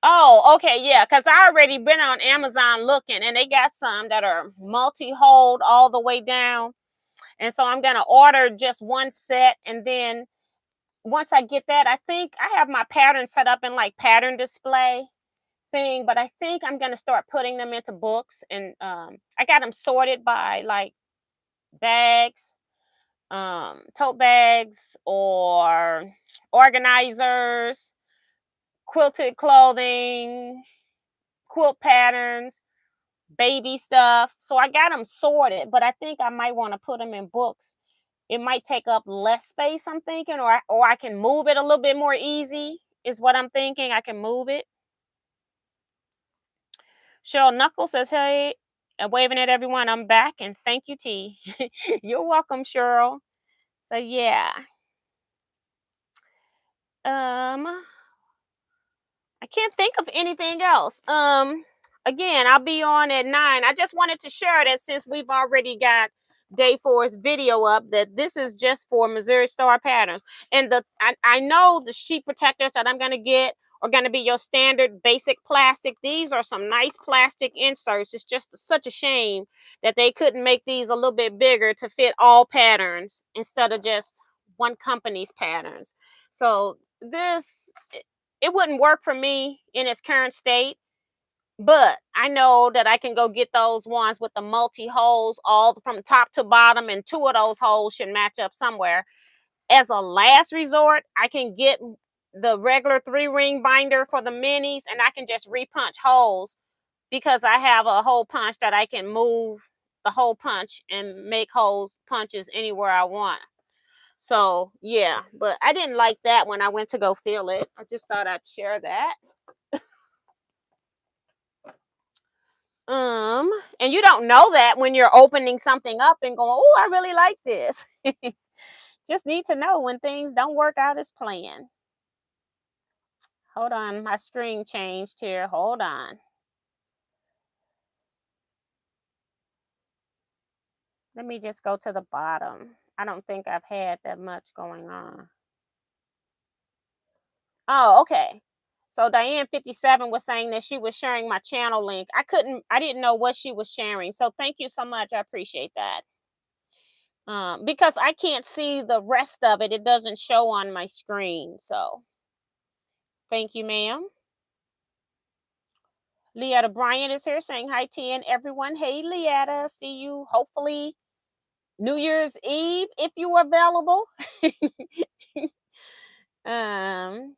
Oh, okay, yeah, because I already been on Amazon looking, and they got some that are multi-hold all the way down. And so I'm going to order just one set, and then once I get that, I think I have my pattern set up in like pattern display thing, but I think I'm going to start putting them into books. And I got them sorted by like bags, tote bags, or organizers, quilted clothing, quilt patterns, baby stuff. So I got them sorted, but I think I might want to put them in books. It might take up less space, I'm thinking, or I can move it a little bit more easy is what I'm thinking. I can move it. Cheryl Knuckles says, hey, waving at everyone. I'm back, and thank you, T. You're welcome, Cheryl. So yeah. I can't think of anything else. Again, I'll be on at 9. I just wanted to share that since we've already got day 4's video up, that this is just for Missouri Star Patterns. And I know the sheet protectors that I'm going to get are going to be your standard basic plastic. These are some nice plastic inserts. It's just such a shame that they couldn't make these a little bit bigger to fit all patterns instead of just one company's patterns. So this, it wouldn't work for me in its current state, but I know that I can go get those ones with the multi holes all from top to bottom, and 2 of those holes should match up somewhere. As a last resort, I can get the regular 3-ring binder for the minis, and I can just repunch holes, because I have a hole punch that I can move the hole punch and make holes punches anywhere I want. So yeah, but I didn't like that when I went to go fill it. I just thought I'd share that. And you don't know that when you're opening something up and going, oh, I really like this. Just need to know when things don't work out as planned. Hold on, my screen changed here. Hold on. Let me just go to the bottom. I don't think I've had that much going on. Oh, okay. So Diane 57 was saying that she was sharing my channel link. I didn't know what she was sharing. So thank you so much. I appreciate that. Because I can't see the rest of it. It doesn't show on my screen. So thank you, ma'am. Leetta Bryant is here saying hi to everyone. Hey, Leetta, see you hopefully New Year's Eve if you are available. um,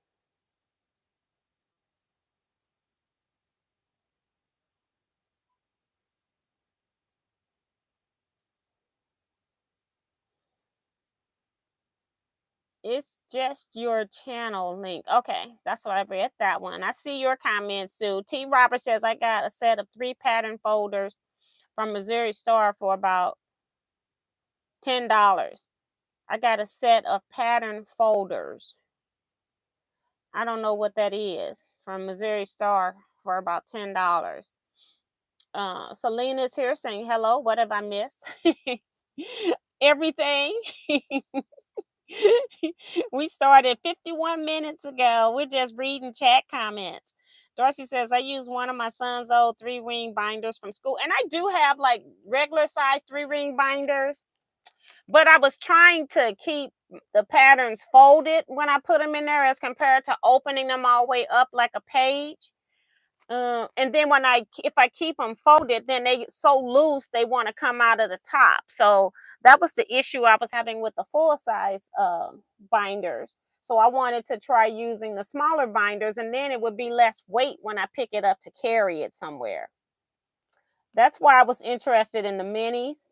it's just your channel link. Okay, that's what I read that one. I see your comment, Sue. T. Robert says I got a set of 3 pattern folders from Missouri Star for about $10. I got a set of pattern folders. I don't know what that is from Missouri Star for about $10. Selena is here saying hello. What have I missed? Everything. We started 51 minutes ago. We're just reading chat comments. Darcy says, I use one of my son's old 3-ring binders from school. And I do have like regular size 3-ring binders, but I was trying to keep the patterns folded when I put them in there as compared to opening them all the way up like a page. And then if I keep them folded, then they get so loose they want to come out of the top. So that was the issue I was having with the full size binders. So I wanted to try using the smaller binders, and then it would be less weight when I pick it up to carry it somewhere. That's why I was interested in the minis.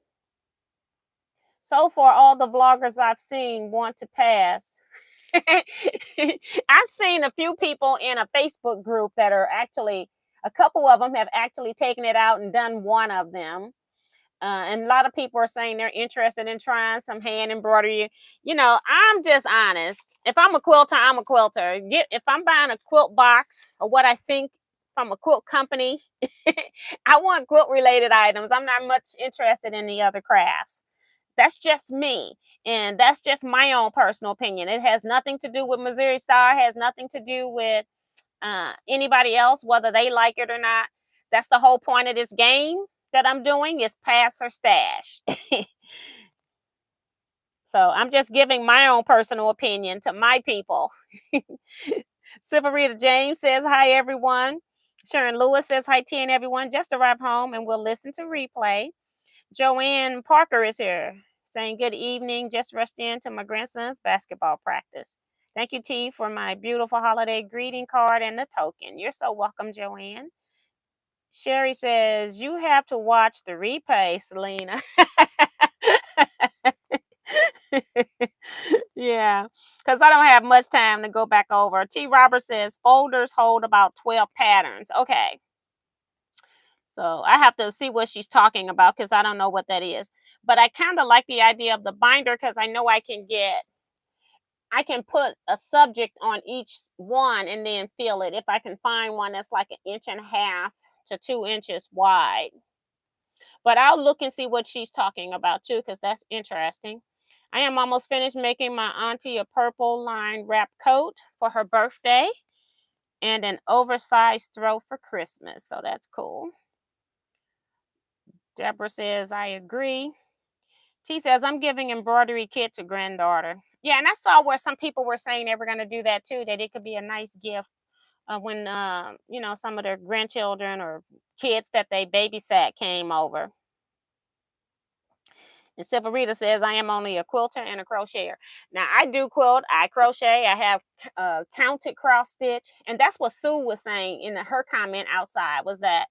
So far, all the vloggers I've seen want to pass. I've seen a few people in a Facebook group that are actually, a couple of them have actually taken it out and done one of them. And a lot of people are saying they're interested in trying some hand embroidery. I'm just honest. If I'm a quilter, I'm a quilter. If I'm buying a quilt box or what I think from a quilt company, I want quilt related items. I'm not much interested in the other crafts. That's just me. And that's just my own personal opinion. It has nothing to do with Missouri Star. It has nothing to do with anybody else, whether they like it or not. That's the whole point of this game that I'm doing, is pass or stash. So I'm just giving my own personal opinion to my people. Silverita James says, hi, everyone. Sharon Lewis says, hi, T and everyone. Just arrived home and we'll listen to replay. Joanne Parker is here saying, good evening. Just rushed into my grandson's basketball practice. Thank you, T, for my beautiful holiday greeting card and the token. You're so welcome, Joanne. Sherry says, you have to watch the replay, Selena. Yeah, because I don't have much time to go back over. T. Robert says, folders hold about 12 patterns. Okay. So I have to see what she's talking about because I don't know what that is. But I kind of like the idea of the binder because I know I can put a subject on each one and then fill it. If I can find one that's like 1.5 to 2 inches wide. But I'll look and see what she's talking about too, because that's interesting. I am almost finished making my auntie a purple line wrap coat for her birthday and an oversized throw for Christmas. So that's cool. Deborah says, I agree. She says, I'm giving embroidery kit to granddaughter. Yeah, and I saw where some people were saying they were going to do that too, that it could be a nice gift when, some of their grandchildren or kids that they babysat came over. And Silverita says, I am only a quilter and a crocheter. Now, I do quilt. I crochet. I have counted cross stitch. And that's what Sue was saying in her comment outside, was that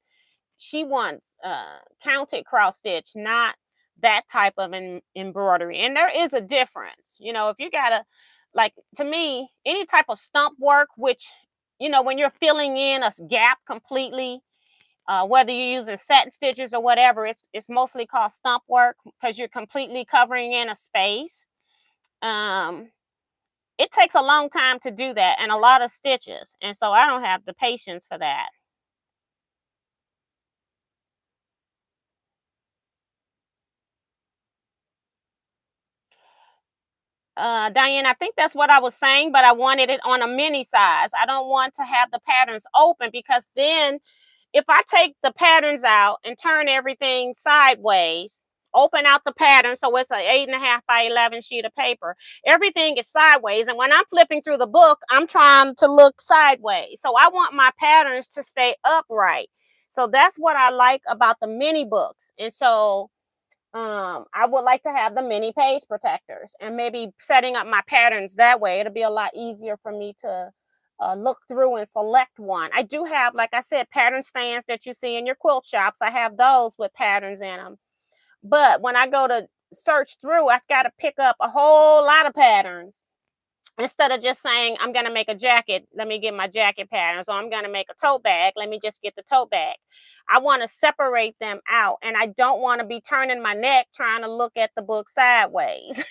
she wants counted cross stitch, not that type of embroidery. And there is a difference. If you got to me, any type of stump work, which, when you're filling in a gap completely, whether you're using satin stitches or whatever, it's mostly called stump work because you're completely covering in a space. it takes a long time to do that and a lot of stitches. And so I don't have the patience for that. Diane, I think that's what I was saying, but I wanted it on a mini size. I don't want to have the patterns open, because then if I take the patterns out and turn everything sideways, open out the pattern so it's an 8.5 by 11 sheet of paper, everything is sideways. And when I'm flipping through the book, I'm trying to look sideways. So I want my patterns to stay upright. So that's what I like about the mini books. And so I would like to have the mini page protectors, and maybe setting up my patterns that way. It'll be a lot easier for me to look through and select one. I do have, like I said, pattern stands that you see in your quilt shops. I have those with patterns in them. But when I go to search through, I've got to pick up a whole lot of patterns. Instead of just saying, I'm going to make a jacket, let me get my jacket patterns, or I'm going to make a tote bag, let me just get the tote bag. I want to separate them out, and I don't want to be turning my neck trying to look at the book sideways.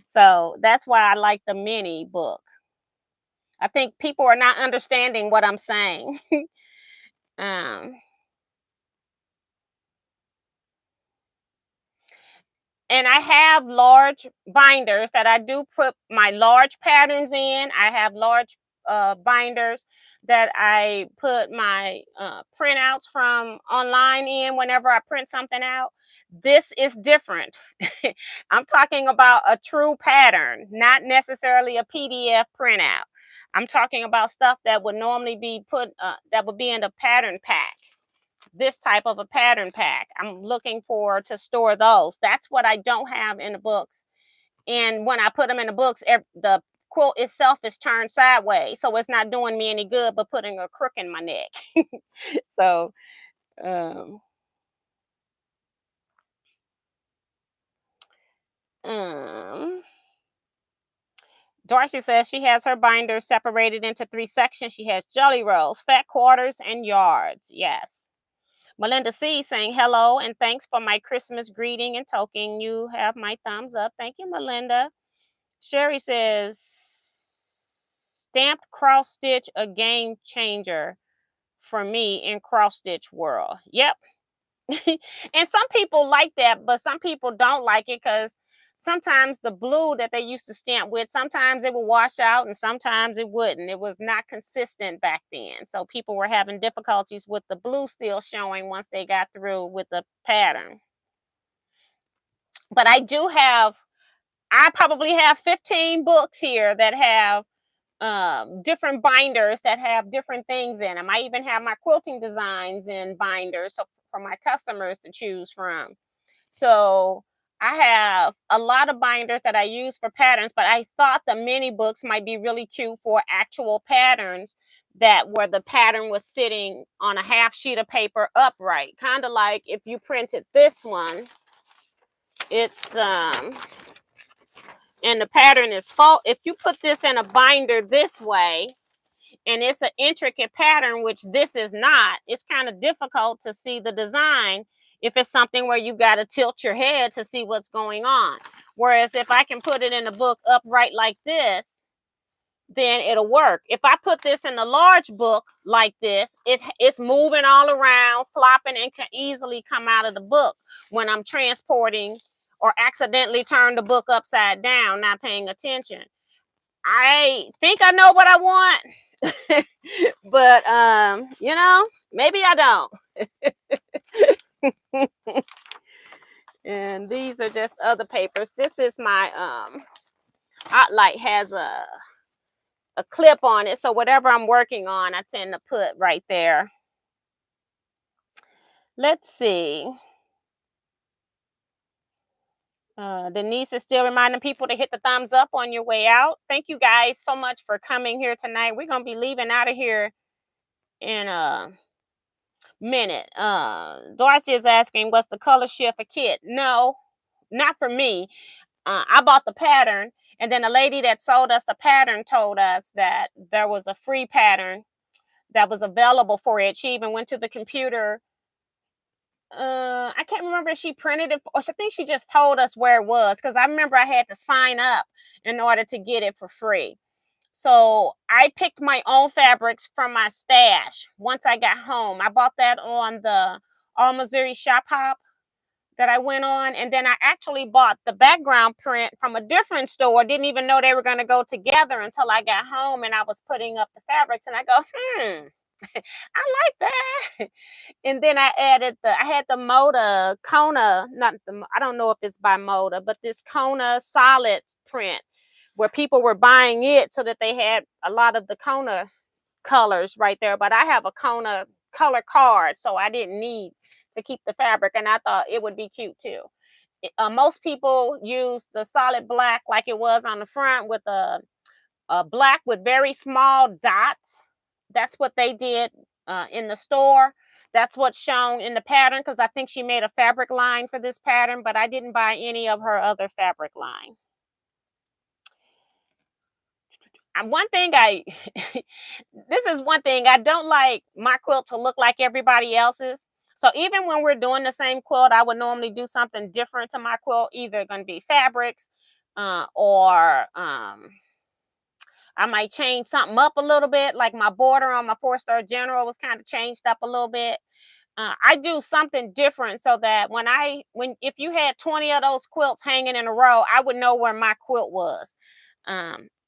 So that's why I like the mini book. I think people are not understanding what I'm saying. um, And I have large binders that I do put my large patterns in. I have large binders that I put my printouts from online in whenever I print something out. This is different. I'm talking about a true pattern, not necessarily a PDF printout. I'm talking about stuff that would normally be put, that would be in the pattern pack. This type of a pattern pack. I'm looking for to store those. That's what I don't have in the books. And when I put them in the books, the quilt itself is turned sideways, so it's not doing me any good but putting a crook in my neck. So um, um Darcy says she has her binder separated into 3 sections. She has jelly rolls, fat quarters, and yards. Yes. Melinda C saying hello and thanks for my Christmas greeting and token. You have my thumbs up. Thank you, Melinda. Sherry says stamped cross stitch a game changer for me in cross stitch world. Yep. And some people like that, but some people don't like it because sometimes the blue that they used to stamp with, sometimes it would wash out and sometimes it wouldn't. It was not consistent back then. So people were having difficulties with the blue still showing once they got through with the pattern. But I probably have 15 books here that have different binders that have different things in them. I even have my quilting designs in binders so for my customers to choose from. So I have a lot of binders that I use for patterns, but I thought the mini books might be really cute for actual patterns that where the pattern was sitting on a half sheet of paper upright. Kind of like if you printed this one, it's and the pattern is full. If you put this in a binder this way, and it's an intricate pattern, which this is not, it's kind of difficult to see the design if it's something where you got to tilt your head to see what's going on. Whereas if I can put it in a book upright like this, then it'll work. If I put this in a large book like this, it's moving all around, flopping, and can easily come out of the book when I'm transporting or accidentally turn the book upside down, not paying attention. I think I know what I want. But maybe I don't. And these are just other papers. This is my Hotlight has a clip on it, so whatever I'm working on I tend to put right there. Let's see. Denise is still reminding people to hit the thumbs up on your way out. Thank you guys so much for coming here tonight. We're gonna be leaving out of here in a minute. Darcy is asking, what's the color shift for kit? No, not for me. I bought the pattern, and then the lady that sold us the pattern told us that there was a free pattern that was available for it. She even went to the computer I can't remember if she printed it or I think she just told us where it was because I remember I had to sign up in order to get it for free. So I picked my own fabrics from my stash once I got home. I bought that on the All Missouri Shop Hop that I went on, and then I actually bought the background print from a different store. Didn't even know they were going to go together until I got home and I was putting up the fabrics, and I go, I like that. And then I had the Moda Kona, not the, I don't know if it's by Moda, but this Kona solid print where people were buying it so that they had a lot of the Kona colors right there. But I have a Kona color card, so I didn't need to keep the fabric, and I thought it would be cute too. Most people use the solid black like it was on the front with a black with very small dots. That's what they did in the store. That's what's shown in the pattern because I think she made a fabric line for this pattern, but I didn't buy any of her other fabric line. One thing this is one thing I don't like my quilt to look like everybody else's. So even when we're doing the same quilt, I would normally do something different to my quilt, either going to be fabrics or I might change something up a little bit, like my border on my 4-star general was kind of changed up a little bit. I do something different so that if you had 20 of those quilts hanging in a row, I would know where my quilt was.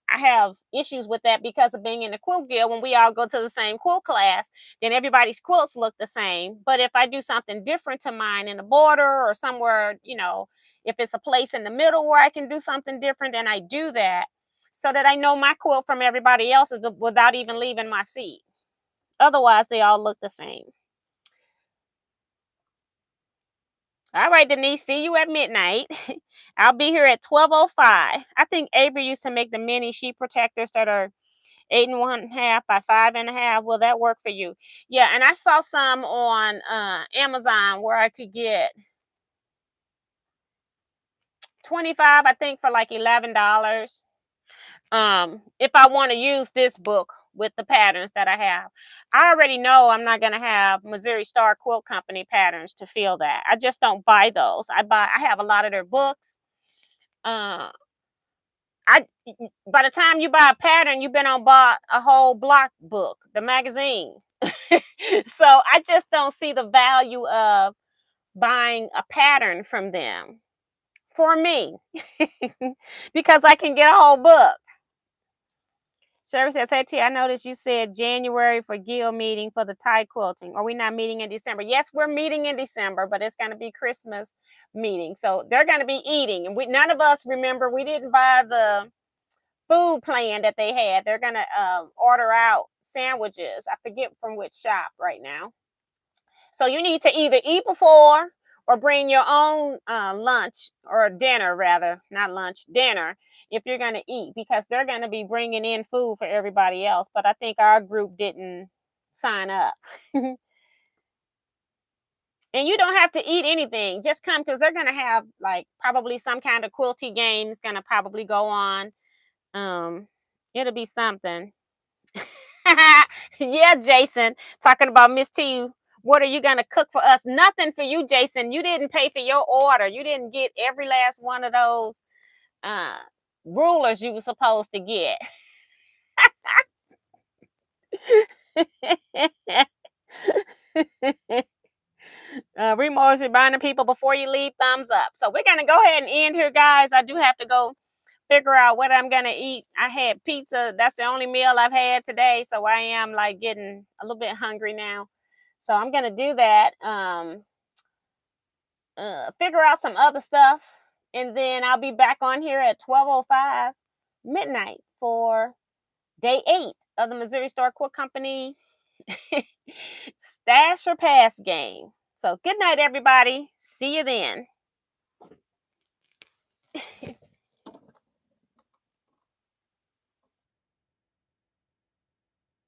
I have issues with that because of being in the quilt guild. When we all go to the same quilt class, then everybody's quilts look the same. But if I do something different to mine in the border or somewhere, if it's a place in the middle where I can do something different, then I do that so that I know my quilt from everybody else's without even leaving my seat. Otherwise, they all look the same. All right, Denise, see you at midnight. I'll be here at 12:05. I think Avery used to make the mini sheet protectors that are 8 1/2 by 5 1/2. Will that work for you? Yeah, and I saw some on Amazon where I could get 25, I think, for like $11. If I want to use this book with the patterns that I have. I already know I'm not going to have Missouri Star Quilt Company patterns to fill that. I just don't buy those. I have a lot of their books. Uh, I by the time you buy a pattern, you've been on bought a whole block book, the magazine. So I just don't see the value of buying a pattern from them for me because I can get a whole book. Sherry says, "Hey T, I noticed you said January for guild meeting for the tie quilting. Are we not meeting in December?" Yes, we're meeting in December, but it's going to be Christmas meeting. So they're going to be eating. And none of us remember, we didn't buy the food plan that they had. They're going to order out sandwiches. I forget from which shop right now. So you need to either eat before or bring your own lunch or dinner, rather, not lunch, dinner, if you're going to eat, because they're going to be bringing in food for everybody else. But I think our group didn't sign up. And you don't have to eat anything. Just come because they're going to have like probably some kind of quilty games going to probably go on. It'll be something. Yeah, Jason, talking about Miss T. What are you going to cook for us? Nothing for you, Jason. You didn't pay for your order. You didn't get every last one of those uh, rulers you were supposed to get. Remorse reminding people before you leave, thumbs up. So we're going to go ahead and end here, guys. I do have to go figure out what I'm going to eat. I had pizza. That's the only meal I've had today. So I am like getting a little bit hungry now. So I'm going to do that. Figure out some other stuff. And then I'll be back on here at 12:05 midnight for day 8 of the Missouri Star Quilt Company Stash or Pass game. So good night, everybody. See you then.